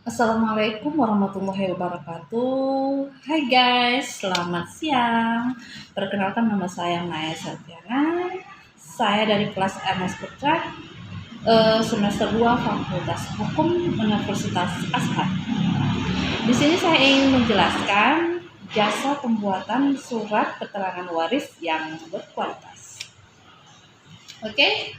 Assalamualaikum warahmatullahi wabarakatuh. Hai guys, selamat siang. Perkenalkan nama saya Maya Sarjana. Saya dari kelas MS Putra, semester 2 Fakultas Hukum Universitas Azhar. Di sini saya ingin menjelaskan jasa pembuatan surat keterangan waris yang berkualitas. Oke.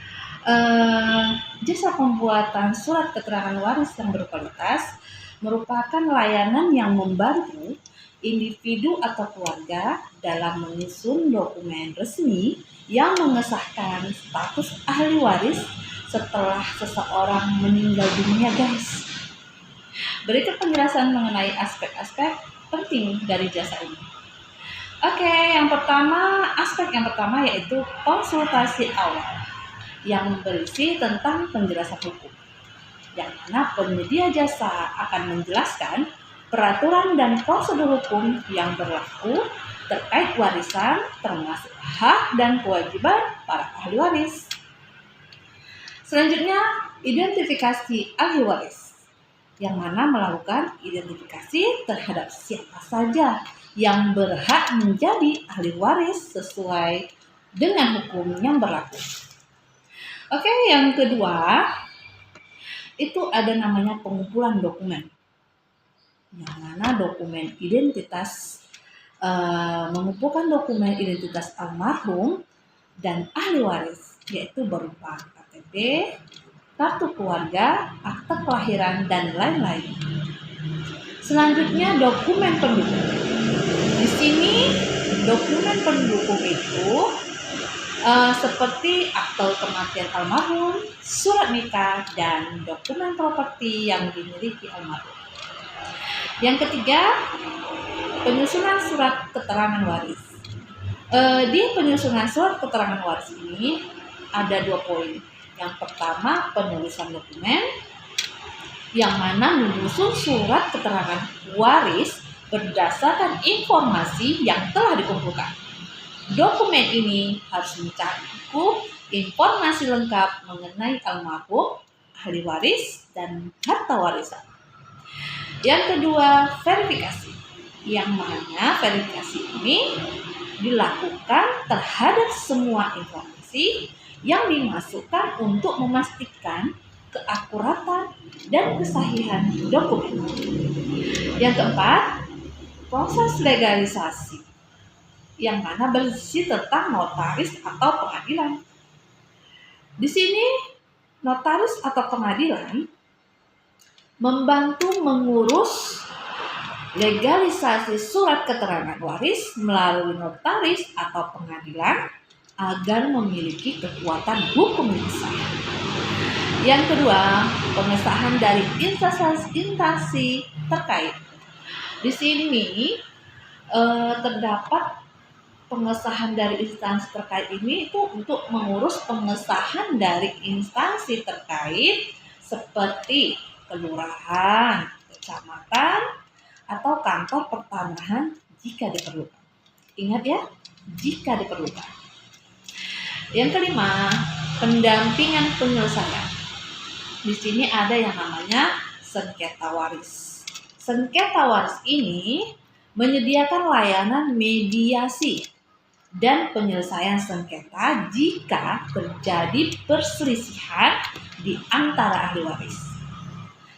Jasa pembuatan surat keterangan waris yang berkualitas merupakan layanan yang membantu individu atau keluarga dalam menyusun dokumen resmi yang mengesahkan status ahli waris setelah seseorang meninggal dunia, guys. Berikut penjelasan mengenai aspek-aspek penting dari jasa ini. Oke, aspek yang pertama yaitu konsultasi awal yang berisi tentang penjelasan hukum, yang mana penyedia jasa akan menjelaskan peraturan dan prosedur hukum yang berlaku terkait warisan, termasuk hak dan kewajiban para ahli waris. Selanjutnya, identifikasi ahli waris, yang mana melakukan identifikasi terhadap siapa saja yang berhak menjadi ahli waris sesuai dengan hukum yang berlaku. Oke, yang kedua itu ada namanya pengumpulan dokumen, yang mana dokumen identitas mengumpulkan dokumen identitas almarhum dan ahli waris, yaitu berupa KTP, kartu keluarga, akte kelahiran, dan lain-lain. Selanjutnya dokumen pendukung. Di sini dokumen pendukung itu seperti akte kematian almarhum, surat nikah, dan dokumen properti yang dimiliki almarhum. Yang ketiga, penyusunan surat keterangan waris. Di penyusunan surat keterangan waris ini ada 2 poin. Yang pertama, penulisan dokumen, yang mana menyusun surat keterangan waris berdasarkan informasi yang telah dikumpulkan. Dokumen ini harus mencakup informasi lengkap mengenai almarhum, ahli waris, dan harta warisan. Yang kedua, verifikasi, yang mana verifikasi ini dilakukan terhadap semua informasi yang dimasukkan untuk memastikan keakuratan dan kesahihan dokumen. Yang keempat, proses legalisasi, yang mana berisi tentang notaris atau pengadilan. Di sini notaris atau pengadilan membantu mengurus legalisasi surat keterangan waris melalui notaris atau pengadilan agar memiliki kekuatan hukum yang sah. Yang kedua, pengesahan dari instansi terkait. Di sini terdapat pengesahan dari instansi terkait ini itu untuk mengurus pengesahan dari instansi terkait seperti kelurahan, kecamatan, atau kantor pertanahan jika diperlukan. Ingat ya, jika diperlukan. Yang kelima, pendampingan penyelesaian. Di sini ada yang namanya sengketa waris. Sengketa waris ini menyediakan layanan mediasi dan penyelesaian sengketa jika terjadi perselisihan di antara ahli waris.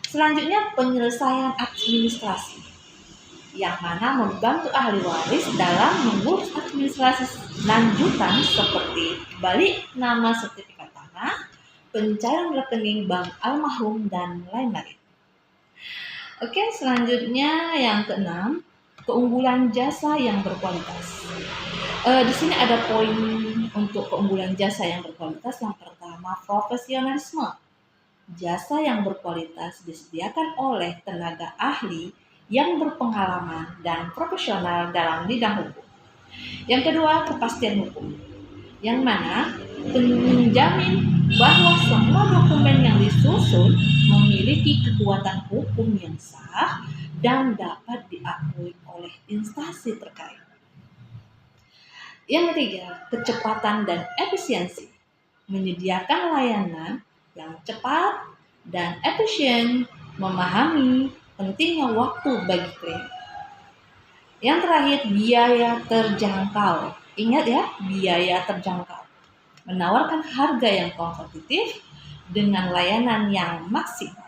Selanjutnya, penyelesaian administrasi, yang mana membantu ahli waris dalam mengurus administrasi lanjutan seperti balik nama sertifikat tanah, pencairan rekening bank almarhum, dan lain-lain. Oke, selanjutnya yang keenam, keunggulan jasa yang berkualitas. Di sini ada poin untuk keunggulan jasa yang berkualitas. Yang pertama, profesionalisme. Jasa yang berkualitas disediakan oleh tenaga ahli yang berpengalaman dan profesional dalam bidang hukum. Yang kedua, kepastian hukum, yang mana menjamin bahwa semua dokumen yang disusun memiliki kekuatan hukum yang sah dan dapat diakui oleh instansi terkait. Yang ketiga, kecepatan dan efisiensi, menyediakan layanan yang cepat dan efisien, memahami pentingnya waktu bagi klien. Yang terakhir, biaya terjangkau. Ingat ya, biaya terjangkau. Menawarkan harga yang kompetitif dengan layanan yang maksimal.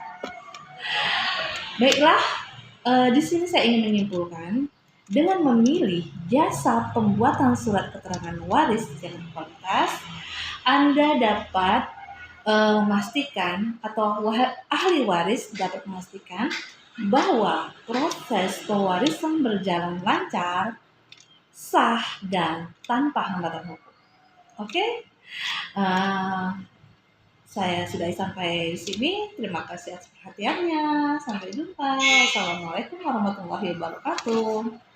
Baiklah, di sini saya ingin menyimpulkan, dengan memilih jasa pembuatan surat keterangan waris yang berkualitas, Anda dapat memastikan atau ahli waris dapat memastikan bahwa proses pewarisan berjalan lancar, sah, dan tanpa hambatan hukum. Oke? Saya sudah sampai di sini. Terima kasih atas perhatiannya. Sampai jumpa. Assalamualaikum warahmatullahi wabarakatuh.